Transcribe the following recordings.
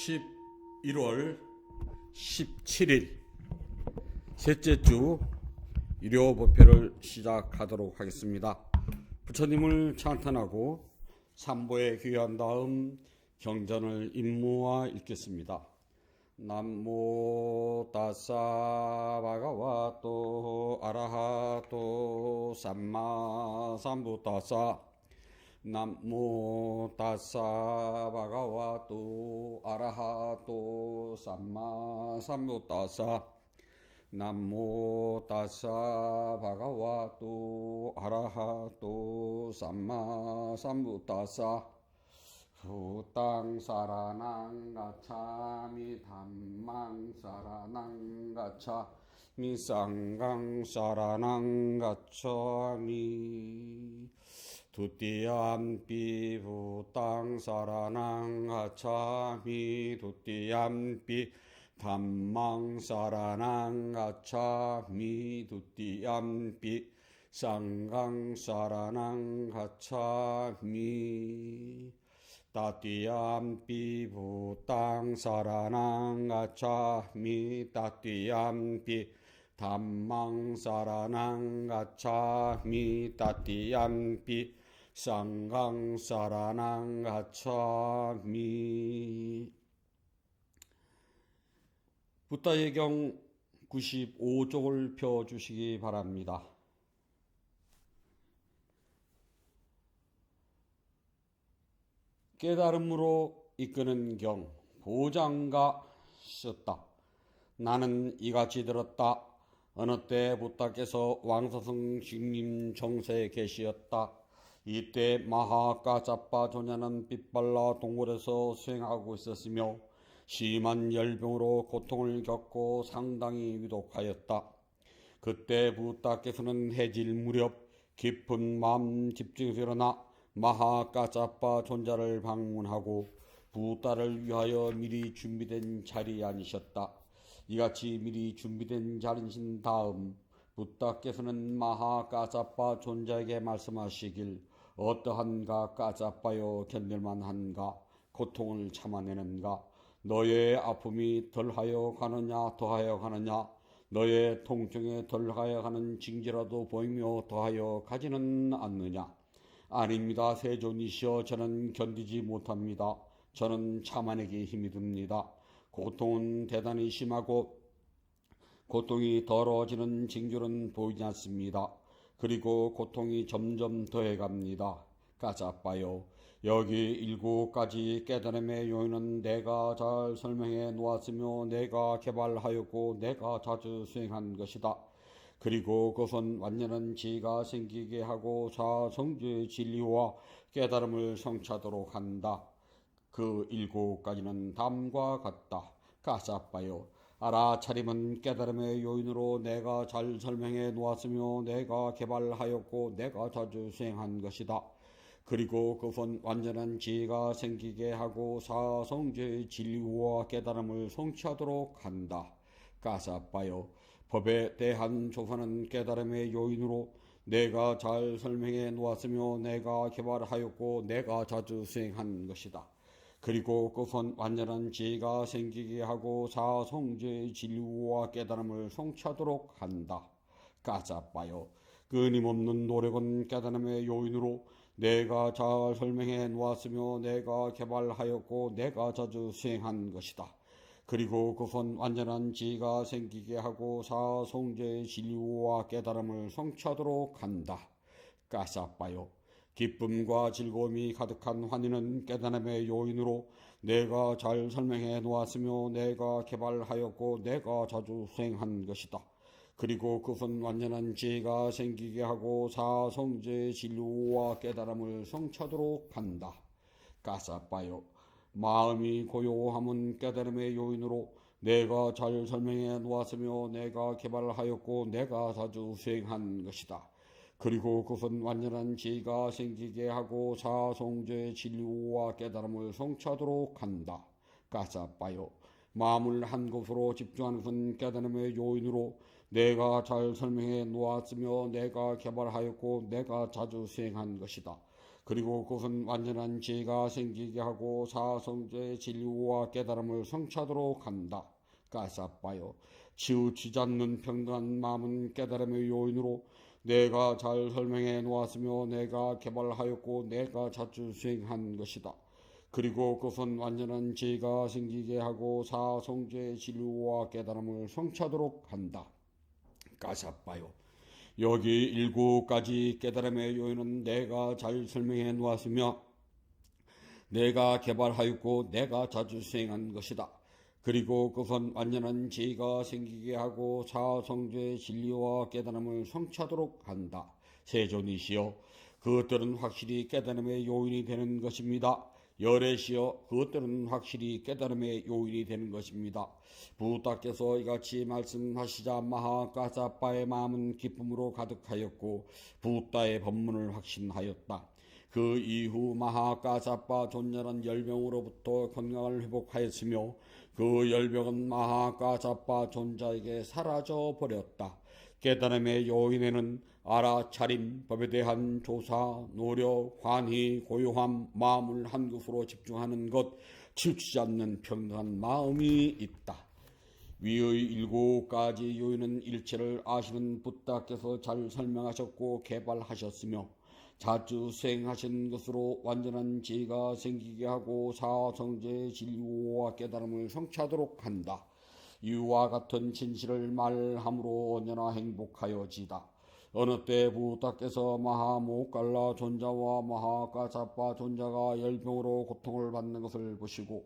11월 17일 셋째 주 일요 법회를 시작하도록 하겠습니다. 부처님을 찬탄하고 삼보에 귀한 다음 경전을 임무와 읽겠습니다. 남모 따사 바가와또 아라하또 삼마 삼부따사 남모 따사 바가와또 아라하또 삼마 삼부따사 남모 따사 바가와또 아라하또 삼마 삼부따사 후땅 사라낭 가차미 담망 사라낭 가차미 쌍강 사라낭 가차미 두띠암비 후땅 사라낭 가차미 두띠암비 담망 사라낭 가차미 두띠암비 쌍강 사라낭 가차미 따띠암비 부땅 사라낭 가차미 따띠암비 담망 사라낭 가차미 따띠암비 쌍강 사라낭 가차미. 붓다예경 95쪽을 펴주시기 바랍니다. 깨달음으로 이끄는 경 보장가 썼다. 나는 이같이 들었다. 어느 때 부타께서 왕서성 식림 정세에 계시었다. 이때 마하까자빠 조냐는 빛발라 동굴에서 수행하고 있었으며 심한 열병으로 고통을 겪고 상당히 위독하였다. 그때 부타께서는 해질 무렵 깊은 마음 집중에서 일어나 마하까자빠 존자를 방문하고 부따를 위하여 미리 준비된 자리에 앉으셨다. 이같이 미리 준비된 자리신 다음 부따께서는 마하까자빠 존자에게 말씀하시길 어떠한가 까자빠여 견딜만한가 고통을 참아내는가 너의 아픔이 덜하여 가느냐 더하여 가느냐 너의 통증에 덜하여 가는 징조라도 보이며 더하여 가지는 않느냐. 아닙니다. 세존이시여 저는 견디지 못합니다. 저는 참아내기 힘이 듭니다. 고통은 대단히 심하고 고통이 더러워지는 징조는 보이지 않습니다. 그리고 고통이 점점 더해갑니다. 까자빠요. 여기 7가지 깨달음의 요인은 내가 잘 설명해 놓았으며 내가 개발하였고 내가 자주 수행한 것이다. 그리고 그것은 완전한 지혜가 생기게 하고 자성주의 진리와 깨달음을 성취하도록 한다. 그 7가지는 다음과 같다. 까자빠요. 알아차림은 깨달음의 요인으로 내가 잘 설명해 놓았으며 내가 개발하였고 내가 자주 수행한 것이다. 그리고 그것은 완전한 지혜가 생기게 하고 사성주의 진리와 깨달음을 성취하도록 한다. 까자빠요. 법에 대한 조사는 깨달음의 요인으로 내가 잘 설명해 놓았으며 내가 개발하였고 내가 자주 수행한 것이다. 그리고 그것은 완전한 지혜가 생기게 하고 사성주의 진리와 깨달음을 성취하도록 한다. 까자빠요. 끊임없는 노력은 깨달음의 요인으로 내가 잘 설명해 놓았으며 내가 개발하였고 내가 자주 수행한 것이다. 그리고 그것은 완전한 지혜가 생기게 하고 사성주의 진리와 깨달음을 성취하도록 한다. 까자빠요. 기쁨과 즐거움이 가득한 환희는 깨달음의 요인으로 내가 잘 설명해 놓았으며 내가 개발하였고 내가 자주 수행한 것이다. 그리고 그것은 완전한 지혜가 생기게 하고 사성주의 진리와 깨달음을 성취하도록 한다. 까자빠요. 마음이 고요함은 깨달음의 요인으로 내가 잘 설명해 놓았으며 내가 개발하였고 내가 자주 수행한 것이다. 그리고 그것은 완전한 지혜가 생기게 하고 사성주의 진리와 깨달음을 성취하도록 한다. 까자빠요. 마음을 한 곳으로 집중하는 것은 깨달음의 요인으로 내가 잘 설명해 놓았으며 내가 개발하였고 내가 자주 수행한 것이다. 그리고 그것은 완전한 지혜가 생기게 하고 사성죄의 진리와 깨달음을 성취하도록 한다. 까사빠요. 치우치지 않는 평등한 마음은 깨달음의 요인으로 내가 잘 설명해 놓았으며 내가 개발하였고 내가 자주 수행한 것이다. 그리고 그것은 완전한 지혜가 생기게 하고 사성죄의 진리와 깨달음을 성취하도록 한다. 까사빠요. 여기 7가지 깨달음의 요인은 내가 잘 설명해 놓았으며 내가 개발하였고 내가 자주 수행한 것이다. 그리고 그것은 완전한 지혜가 생기게 하고 사성죄의 진리와 깨달음을 성취하도록 한다. 세존이시여 그것들은 확실히 깨달음의 요인이 되는 것입니다. 열애시여 그것들은 확실히 깨달음의 요인이 되는 것입니다. 부다께서 이같이 말씀하시자 마하가사빠의 마음은 기쁨으로 가득하였고 부다의 법문을 확신하였다. 그 이후 마하가사빠 존잘한 열병으로부터 건강을 회복하였으며 그 열병은 마하가사빠 존자에게 사라져 버렸다. 깨달음의 요인에는 알아차림, 법에 대한 조사, 노력, 환희, 고요함, 마음을 한 곳으로 집중하는 것, 치우치지 않는 평등한 마음이 있다. 위의 7가지 요인은 일체를 아시는 부다께서 잘 설명하셨고 개발하셨으며 자주 수행하신 것으로 완전한 지혜가 생기게 하고 사성제의 진리와 깨달음을 성취하도록 한다. 이와 같은 진실을 말함으로 언제나 행복하여지다. 어느 때 부다께서 마하모갈라 존자와 마하가사빠 존자가 열병으로 고통을 받는 것을 보시고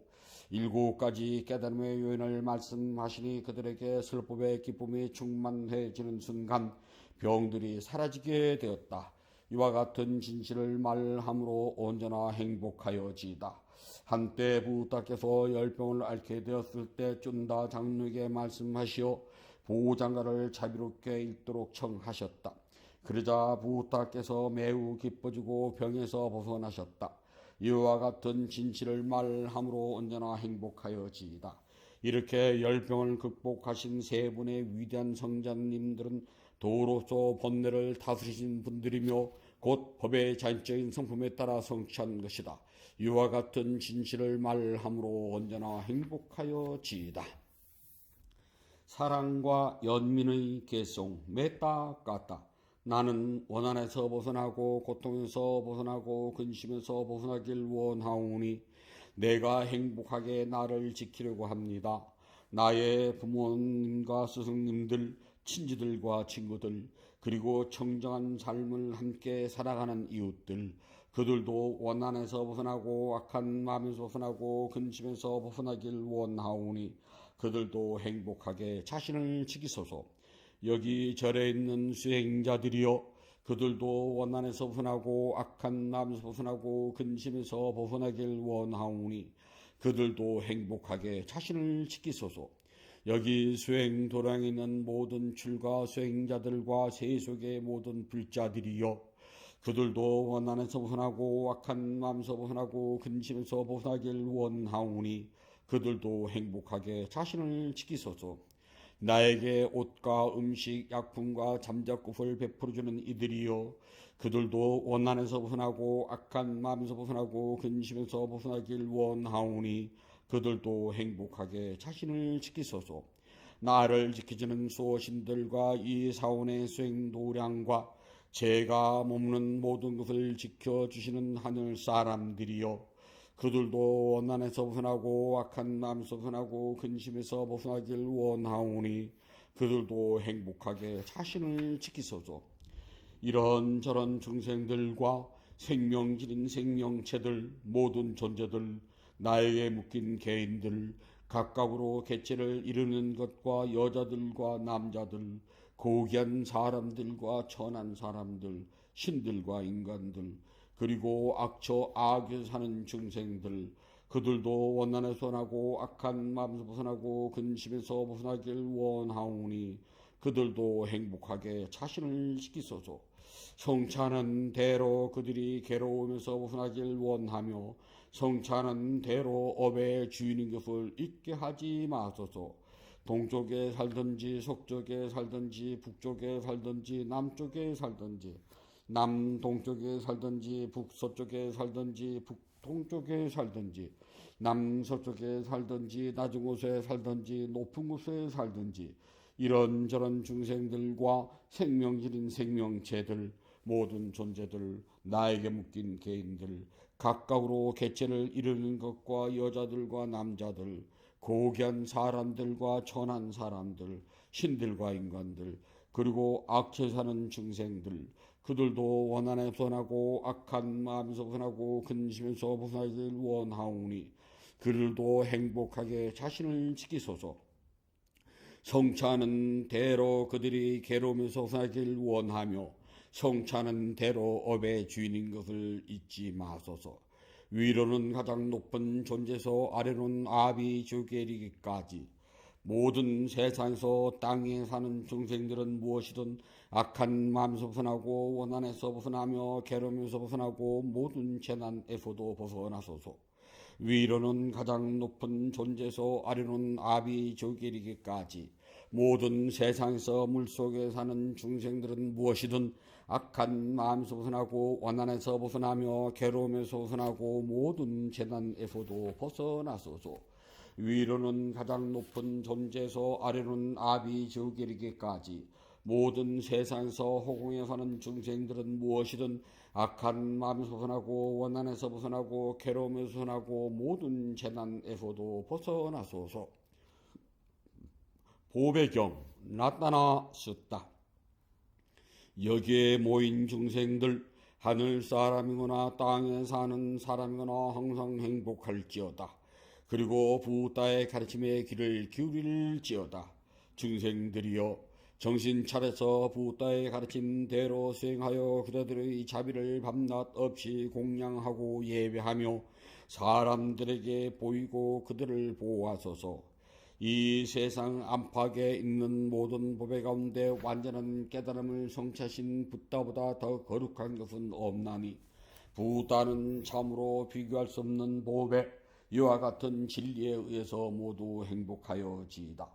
7가지 깨달음의 요인을 말씀하시니 그들에게 슬픔의 기쁨이 충만해지는 순간 병들이 사라지게 되었다. 이와 같은 진실을 말함으로 언제나 행복하여지다. 한때 부다께서 열병을 앓게 되었을 때 쭌다 장로에게 말씀하시어 보호장가를 자비롭게 읽도록 청하셨다. 그러자 부다께서 매우 기뻐지고 병에서 벗어나셨다. 이와 같은 진실을 말함으로 언제나 행복하여지이다. 이렇게 열병을 극복하신 세 분의 위대한 성자님들은 도로서 번뇌를 다스리신 분들이며 곧 법의 자연적인 성품에 따라 성취한 것이다. 이와 같은 진실을 말함으로 언제나 행복하여지이다. 사랑과 연민의 개송 메따 까따. 나는 원한에서 벗어나고 고통에서 벗어나고 근심에서 벗어나길 원하오니 내가 행복하게 나를 지키려고 합니다. 나의 부모님과 스승님들, 친지들과 친구들, 그리고 청정한 삶을 함께 살아가는 이웃들, 그들도 원한에서 벗어나고 악한 마음에서 벗어나고 근심에서 벗어나길 원하오니 그들도 행복하게 자신을 지키소서. 여기 절에 있는 수행자들이여 그들도 원한에서 벗어나고 악한 마음에서 벗어나고 근심에서 벗어나길 원하오니 그들도 행복하게 자신을 지키소서. 여기 수행 도량에 있는 모든 출가 수행자들과 세속의 모든 불자들이여 그들도 원한에서 벗어나고 악한 마음에서 벗어나고 근심에서 벗어나길 원하오니 그들도 행복하게 자신을 지키소서. 나에게 옷과 음식, 약품과 잠자꽃을 베풀어주는 이들이여 그들도 원한에서 벗어나고 악한 마음에서 벗어나고 근심에서 벗어나길 원하오니 그들도 행복하게 자신을 지키소서. 나를 지키주는 수호신들과 이 사원의 수행 도량과 제가 머무는 모든 것을 지켜주시는 하늘 사람들이여 그들도 원한에서 벗어나고 악한 마음에서 벗어나고 근심에서 벗어나길 원하오니 그들도 행복하게 자신을 지키소서. 이런저런 중생들과 생명질인 생명체들, 모든 존재들, 나에게 묶인 개인들, 각각으로 개체를 이루는 것과 여자들과 남자들, 고귀한 사람들과 천한 사람들, 신들과 인간들, 그리고 악처 악에 사는 중생들, 그들도 원한에서 벗어나고 악한 마음에서 벗어나고 근심에서 벗어나길 원하오니 그들도 행복하게 자신을 지키소서. 성취하는 대로 그들이 괴로우면서 벗어나길 원하며 성취하는 대로 업의 주인인 것을 잊게 하지 마소서. 동쪽에 살든지 서쪽에 살든지 북쪽에 살든지 남쪽에 살든지 남동쪽에 살든지 북서쪽에 살든지 북동쪽에 살든지 남서쪽에 살든지 낮은 곳에 살든지 높은 곳에 살든지 이런저런 중생들과 생명질인 생명체들 모든 존재들 나에게 묶인 개인들 각각으로 개체를 이루는 것과 여자들과 남자들 고귀한 사람들과 천한 사람들 신들과 인간들 그리고 악체 사는 중생들 그들도 원한에 벗어나고 악한 마음에서 벗어나고 근심에서 벗어나길 원하오니 그들도 행복하게 자신을 지키소서. 성취하는 대로 그들이 괴로움에서 벗어나길 원하며 성취하는 대로 업의 주인인 것을 잊지 마소서. 위로는 가장 높은 존재에서 아래로는 아비 주께 이르기까지 모든 세상에서 땅에 사는 중생들은 무엇이든 악한 마음에서 벗어나고 원한에서 벗어나며 괴로움에서 벗어나고 모든 재난에서도 벗어나소서. 위로는 가장 높은 존재에서 아래로는 아비 주께 이르기까지 모든 세상에서 물속에 사는 중생들은 무엇이든 악한 마음에서 벗어나고 원한에서 벗어나며 괴로움에서 벗어나고 모든 재난에서도 벗어나소서. 위로는 가장 높은 존재에서 아래로는 아비 주께 이르기까지 모든 세상에서 허공에 사는 중생들은 무엇이든 악한 마음에서 벗어나고 원한에서 벗어나고 괴로움에서 벗어나고 모든 재난에서도 벗어나소서. 보배경 나타나셨다. 여기에 모인 중생들 하늘 사람이거나 땅에 사는 사람이거나 항상 행복할지어다. 그리고 부다의 가르침에 귀를 기울일지어다. 중생들이여 정신 차려서 부다의 가르침대로 수행하여 그대들의 자비를 밤낮 없이 공양하고 예배하며 사람들에게 보이고 그들을 보호하소서. 이 세상 안팎에 있는 모든 보배 가운데 완전한 깨달음을 성취하신 부다보다 더 거룩한 것은 없나니 부다는 참으로 비교할 수 없는 보배 이와 같은 진리에 의해서 모두 행복하여지이다.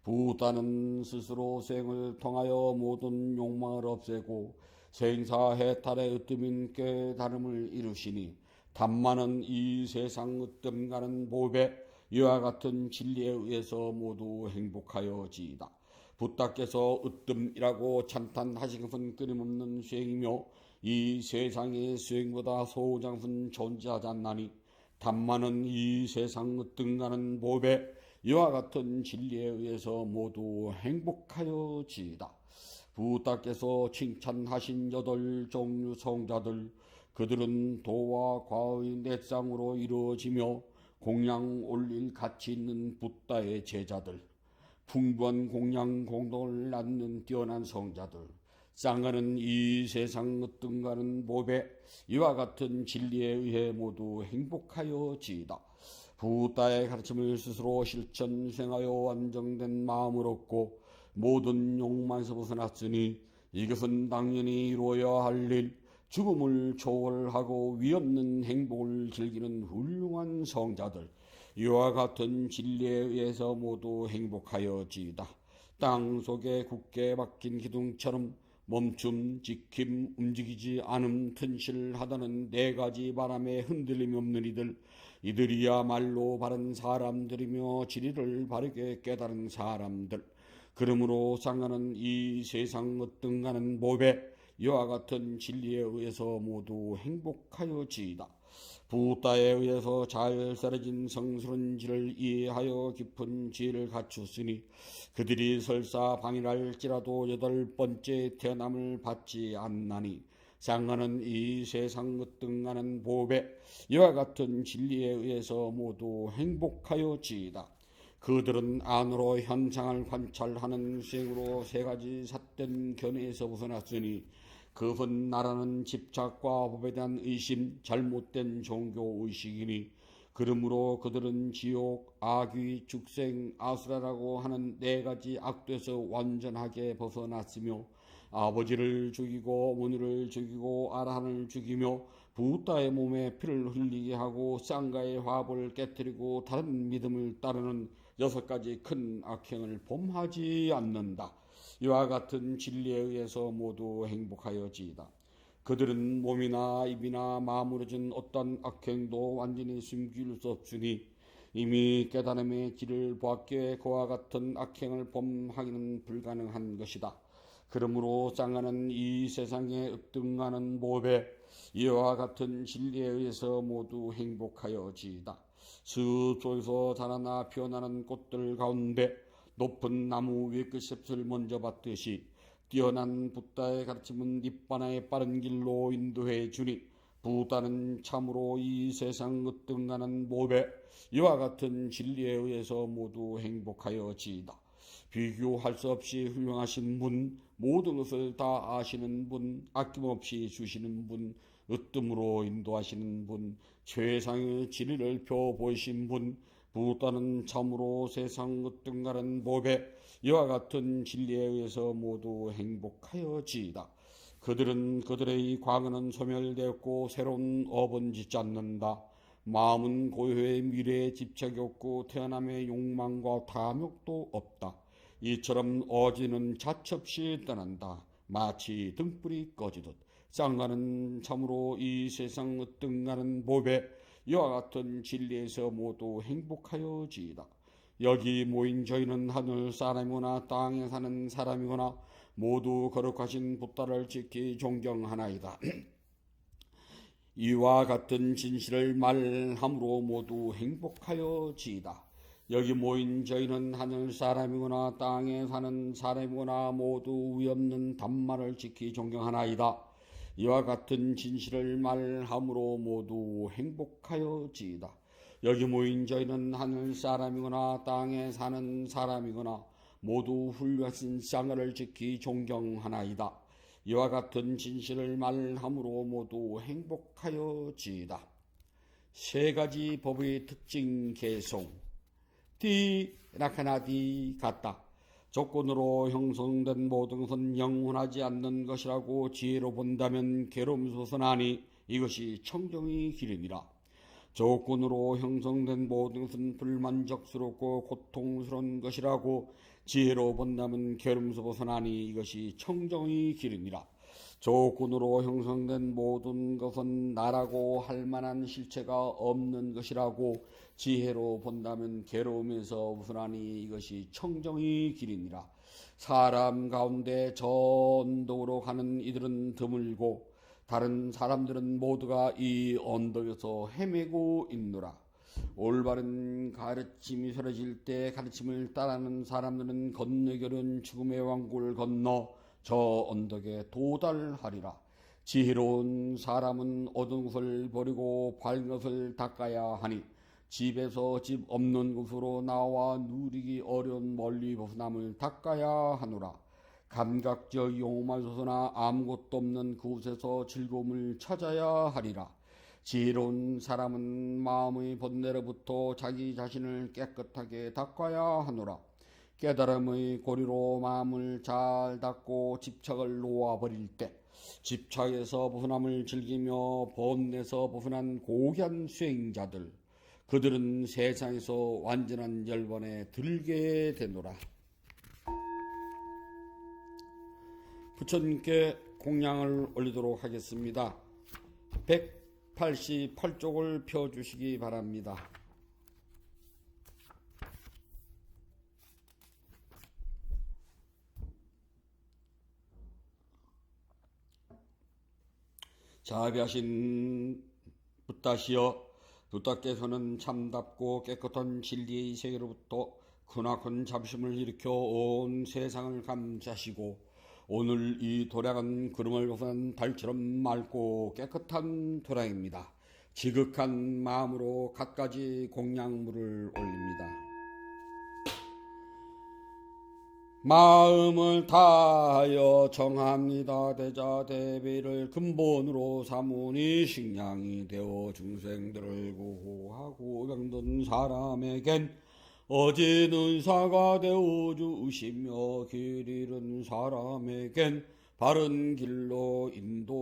부다는 스스로 수행을 통하여 모든 욕망을 없애고 생사해탈의 으뜸인 깨달음을 이루시니 단만은 이 세상 으뜸가는 보배 이와 같은 진리에 의해서 모두 행복하여지이다. 부다께서 으뜸이라고 찬탄하신 것은 끊임없는 수행이며 이 세상의 수행보다 소장은 존재하지 않나니 단만은 이 세상 으뜸가는 보배 이와 같은 진리에 의해서 모두 행복하여지이다. 부다께서 칭찬하신 8종류 성자들 그들은 도와 과의 넷상으로 이루어지며 공양 올릴 가치 있는 부다의 제자들 풍부한 공양 공덕을 낳는 뛰어난 성자들 쌍가는 이 세상 으뜸가는 보배 이와 같은 진리에 의해 모두 행복하여지이다. 부다의 가르침을 스스로 실천 수행하여 완성된 마음을 얻고 모든 욕망에서 벗어났으니 이것은 당연히 이루어야 할 일, 죽음을 초월하고 위없는 행복을 즐기는 훌륭한 성자들 이와 같은 진리에 의해서 모두 행복하여지이다. 땅 속에 굳게 박힌 기둥처럼 멈춤, 지킴, 움직이지 않음, 튼실하다는 4가지 바람에 흔들림이 없는 이들이야말로 바른 사람들이며 진리를 바르게 깨달은 사람들. 그러므로 쌍가는 이 세상 어떤가는 보배 이와 같은 진리에 의해서 모두 행복하여지이다. 부다에 의해서 잘 사라진 성스러운 지를 이해하여 깊은 지혜를 갖추었으니 그들이 설사 방일할지라도 8번째 태어남을 받지 않나니 쌍가는 이 세상 으뜸가는 보배 이와 같은 진리에 의해서 모두 행복하여지이다. 그들은 안으로 현상을 관찰하는 수행으로 3가지 삿된 견해에서 벗어났으니 그것은 나라는 집착과 법에 대한 의심, 잘못된 종교의식이니 그러므로 그들은 지옥, 악귀, 죽생, 아수라라고 하는 4가지 악도에서 완전하게 벗어났으며 아버지를 죽이고 어머니를 죽이고 아라한을 죽이며 부다의 몸에 피를 흘리게 하고 쌍가의 화합을 깨뜨리고 다른 믿음을 따르는 6가지 큰 악행을 범하지 않는다. 이와 같은 진리에 의해서 모두 행복하여지이다. 그들은 몸이나 입이나 마음으로 진 어떤 악행도 완전히 숨길 수 없으니 이미 깨달음의 길을 보았기에 그와 같은 악행을 범하기는 불가능한 것이다. 그러므로 쌍하는 이 세상에 으뜸하는 모배 이와 같은 진리에 의해서 모두 행복하여지이다. 숲 속에서 자라나 피어나는 꽃들 가운데 높은 나무 위의 끝을 먼저 봤듯이 뛰어난 붓다의 가르침은 잎바나의 빠른 길로 인도해 주니 부다는 참으로 이 세상 으뜸나는 모배 이와 같은 진리에 의해서 모두 행복하여지이다. 비교할 수 없이 훌륭하신 분, 모든 것을 다 아시는 분, 아낌없이 주시는 분, 으뜸으로 인도하시는 분, 최상의 진리를 펴보이신 분, 부다는 참으로 세상 으뜸가는 모배 이와 같은 진리에 의해서 모두 행복하여지이다. 그들은 그들의 과거는 소멸되었고 새로운 업은 짓지 않는다. 마음은 고요의 미래에 집착이 없고 태어남의 욕망과 탐욕도 없다. 이처럼 어지는 자첩시 떠난다. 마치 등불이 꺼지듯 쌍가는 참으로 이 세상 으뜸가는 모배 이와 같은 진리에서 모두 행복하여지이다. 여기 모인 저희는 하늘 사람이거나 땅에 사는 사람이거나 모두 거룩하신 붓다를 지키 존경하나이다. 이와 같은 진실을 말함으로 모두 행복하여지이다. 여기 모인 저희는 하늘 사람이거나 땅에 사는 사람이거나 모두 위없는 단말을 지키 존경하나이다. 이와 같은 진실을 말함으로 모두 행복하여지이다. 여기 모인 저희는 하늘 사람이거나 땅에 사는 사람이거나 모두 훌륭하신 쌍을 지키 존경하나이다. 이와 같은 진실을 말함으로 모두 행복하여지이다. 세 가지 법의 특징 개송. 라카나디 같다. 조건으로 형성된 모든 것은 영원하지 않는 것이라고 지혜로 본다면 괴로움소선하니 이것이 청정의 길이니라. 조건으로 형성된 모든 것은 불만족스럽고 고통스러운 것이라고 지혜로 본다면 괴로움에서 벗어나니 이것이 청정의 길이니라. 조건으로 형성된 모든 것은 나라고 할 만한 실체가 없는 것이라고 지혜로 본다면 괴로움에서 벗어나니 이것이 청정의 길이니라. 사람 가운데 저 언덕으로 가는 이들은 드물고 다른 사람들은 모두가 이 언덕에서 헤매고 있노라. 올바른 가르침이 서러질 때 가르침을 따르는 사람들은 건너결은 죽음의 왕국을 건너 저 언덕에 도달하리라. 지혜로운 사람은 어두운 것을 버리고 밝은 것을 닦아야 하니 집에서 집 없는 곳으로 나와 누리기 어려운 멀리 벗어남을 닦아야 하노라. 감각적 용말소서나 아무것도 없는 그곳에서 즐거움을 찾아야 하리라. 지혜로운 사람은 마음의 번뇌로부터 자기 자신을 깨끗하게 닦아야 하노라. 깨달음의 고리로 마음을 잘 닦고 집착을 놓아버릴 때 집착에서 벗어남을 즐기며 번뇌에서 벗어난 고귀한 수행자들, 그들은 세상에서 완전한 열반에 들게 되노라. 부처님께 공양을 올리도록 하겠습니다. 188쪽을 펴주시기 바랍니다. 자비하신 붓다시여, 붓다께서는 참답고 깨끗한 진리의 세계로부터 크나큰 자비심을 일으켜 온 세상을 감싸시고 오늘 이 도량은 구름을 벗어난 달처럼 맑고 깨끗한 도량입니다. 지극한 마음으로 갖가지 공양물을 올립니다. 마음을 다하여 정합니다. 대자 대비를 근본으로 삼으니 식량이 되어 중생들을 구호하고 병든 사람에겐 어진 의사가 되어 주시며 길 잃은 사람에겐 바른 길로 인도합니다.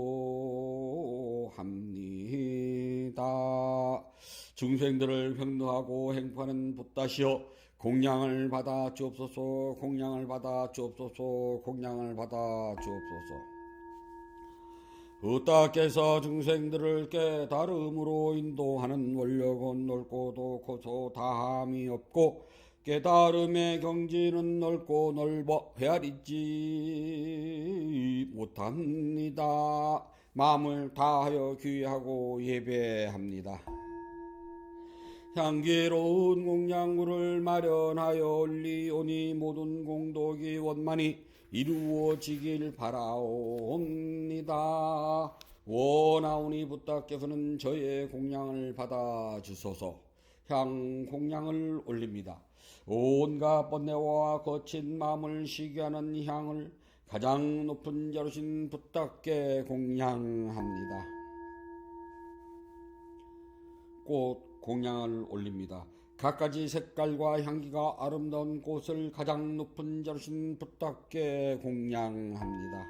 중생들을 평등하고 행포하는 붓다시여, 공양을 받아 주옵소서. 공양을 받아 주옵소서. 공양을 받아 주옵소서. 부탁께서 중생들을 깨달음으로 인도하는 원력은 넓고도 고소 다함이 없고 깨달음의 경지는 넓고 넓어 헤아리지 못합니다. 마음을 다하여 귀하고 예배합니다. 향기로운 공양물을 마련하여 올리오니 모든 공덕이 원만히 이루어지길 바라옵니다. 원하오니 부탁께서는 저의 공양을 받아주소서. 향 공양을 올립니다. 온갖 번뇌와 거친 마음을 시기하는 향을 가장 높은 자루신 부탁께 공양합니다. 꽃 공양을 올립니다. 갖가지 색깔과 향기가 아름다운 꽃을 가장 높은 자루신 부탁께 공양합니다.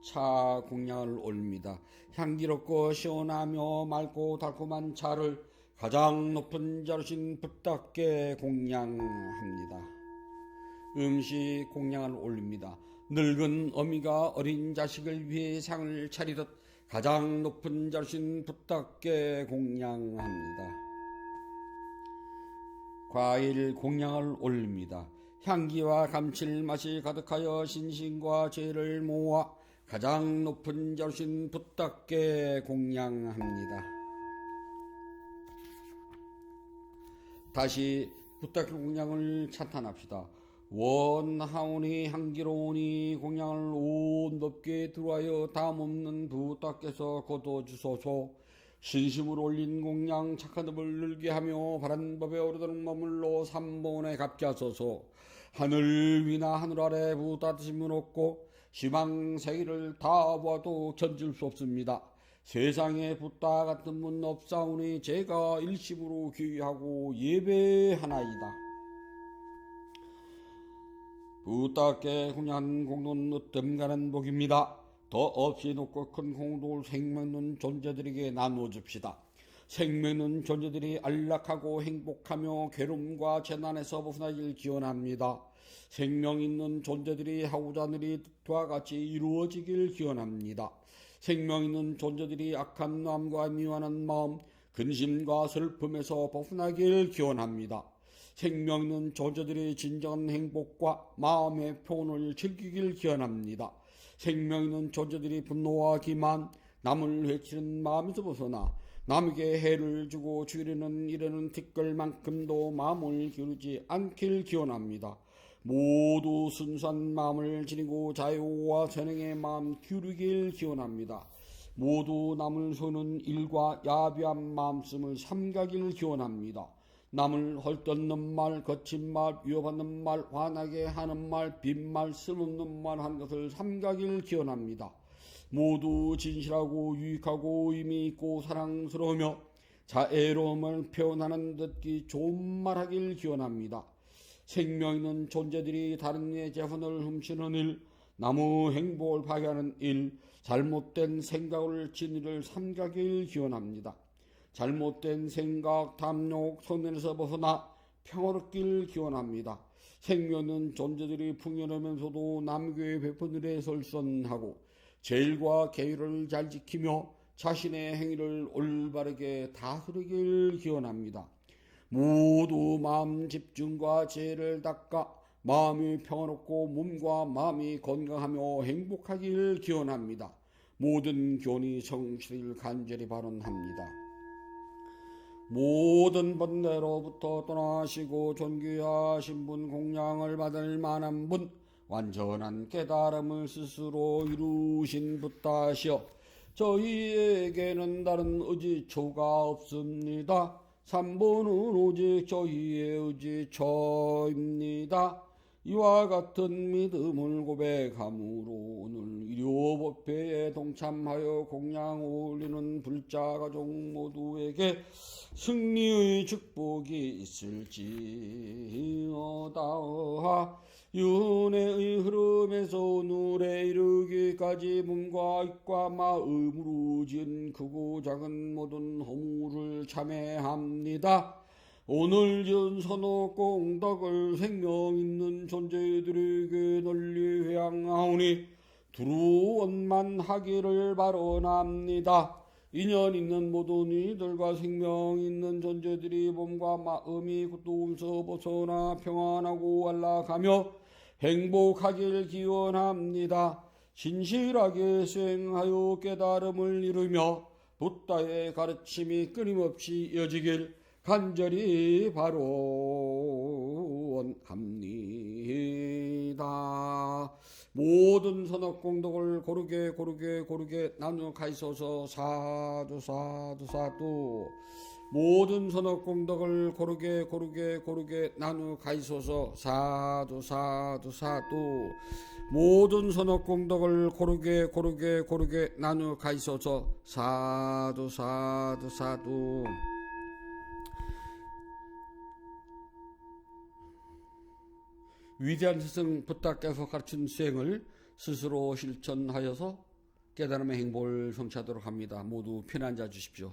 차 공양을 올립니다. 향기롭고 시원하며 맑고 달콤한 차를 가장 높은 자루신 부탁께 공양합니다. 음식 공양을 올립니다. 늙은 어미가 어린 자식을 위해 상을 차리듯 가장 높은 자루신 부탁께 공양합니다. 과일 공양을 올립니다. 향기와 감칠맛이 가득하여 신신과 죄를 모아 가장 높은 자루신 부탁께 공양합니다. 다시 부탁의 공양을 찬탄합시다. 원하오니 향기로우니 공양을 온 높게 들어하여 담없는 부탁께서 거둬주소서. 신심으로 올린 공양 착한 법을 늘게 하며 바른 법에 오르도록 머물러 삼본에 갚게 하늘 위나 하늘 아래 부따뜻임을 얻고 시망생일을 다 보아도 견딜 수 없습니다. 세상에 부따 같은 분 없사오니 제가 일심으로 귀하고 예배하나이다. 부탁께 공양한 공도는 으뜸가는 복입니다. 더 없이 높고 큰 공덕을 생명있는 존재들에게 나누어줍시다. 생명있는 존재들이 안락하고 행복하며 괴로움과 재난에서 벗어나길 기원합니다. 생명있는 존재들이 하고자 하는 일이 뜻과 같이 이루어지길 기원합니다. 생명있는 존재들이 악한 마음과 미워하는 마음, 근심과 슬픔에서 벗어나길 기원합니다. 생명있는 존재들이 진정한 행복과 마음의 평온을 즐기길 기원합니다. 생명있는 존재들이 분노와 기만, 남을 해치는 마음에서 벗어나 남에게 해를 주고 죽이려는 일에는 티끌만큼도 마음을 기울이지 않길 기원합니다. 모두 순수한 마음을 지니고 자유와 선행의 마음 기울이길 기원합니다. 모두 남을 쏘는 일과 야비한 마음씀을 삼가길 기원합니다. 남을 헐뜯는 말, 거친 말, 위협하는 말, 화나게 하는 말, 빈말, 쓸없는 말 하는 것을 삼가길 기원합니다. 모두 진실하고 유익하고 의미 있고 사랑스러우며 자애로움을 표현하는 듣기 좋은 말 하길 기원합니다. 생명 있는 존재들이 다른 이의 재산을 훔치는 일, 나무 행복을 파괴하는 일, 잘못된 생각을 진리를 삼가길 기원합니다. 잘못된 생각, 탐욕, 손에서 벗어나 평화롭길 기원합니다. 생명 있는 존재들이 풍요하면서도 남에게 베푸는 일에 설선하고 제일과 계율을 잘 지키며 자신의 행위를 올바르게 다스리길 기원합니다. 모두 마음 집중과 죄를 닦아 마음이 평화롭고 몸과 마음이 건강하며 행복하길 기원합니다. 모든 교훈이 성실을 간절히 발언합니다. 모든 번뇌로부터 떠나시고 존귀하신 분, 공양을 받을 만한 분, 완전한 깨달음을 스스로 이루신 붓다시여, 저희에게는 다른 의지처가 없습니다. 삼본은 오직 저희의 의지처입니다. 이와 같은 믿음을 고백함으로 오늘 일요법회에 동참하여 공양 올리는 불자가족 모두에게 승리의 축복이 있을지어다. 윤회의 흐름에서 오늘에 이르기까지 몸과 입과 마음으로 지은 크고 작은 모든 허물을 참회합니다. 오늘 지은 선호 공덕을 생명 있는 존재들에게 널리 회양하오니 두루 원만하기를 바라옵니다. 인연 있는 모든 이들과 생명 있는 존재들이 몸과 마음이 고통에서 벗어나 평안하고 안락하며 행복하길 기원합니다. 진실하게 수행하여 깨달음을 이루며 부다의 가르침이 끊임없이 이어지길 간절히 바라옵니다. 모든 선악공덕을 고르게 나누어 가이소서. 사두 사두 사두. 모든 선악공덕을 고르게 나누어 가이소서. 사두 사두 사두. 모든 선악공덕을 고르게 나누어 가이소서. 사두 사두 사두. 위대한 스승 부다께서 가르친 수행을 스스로 실천하여서 깨달음의 행복을 성취하도록 합니다. 모두 편한 자 주십시오.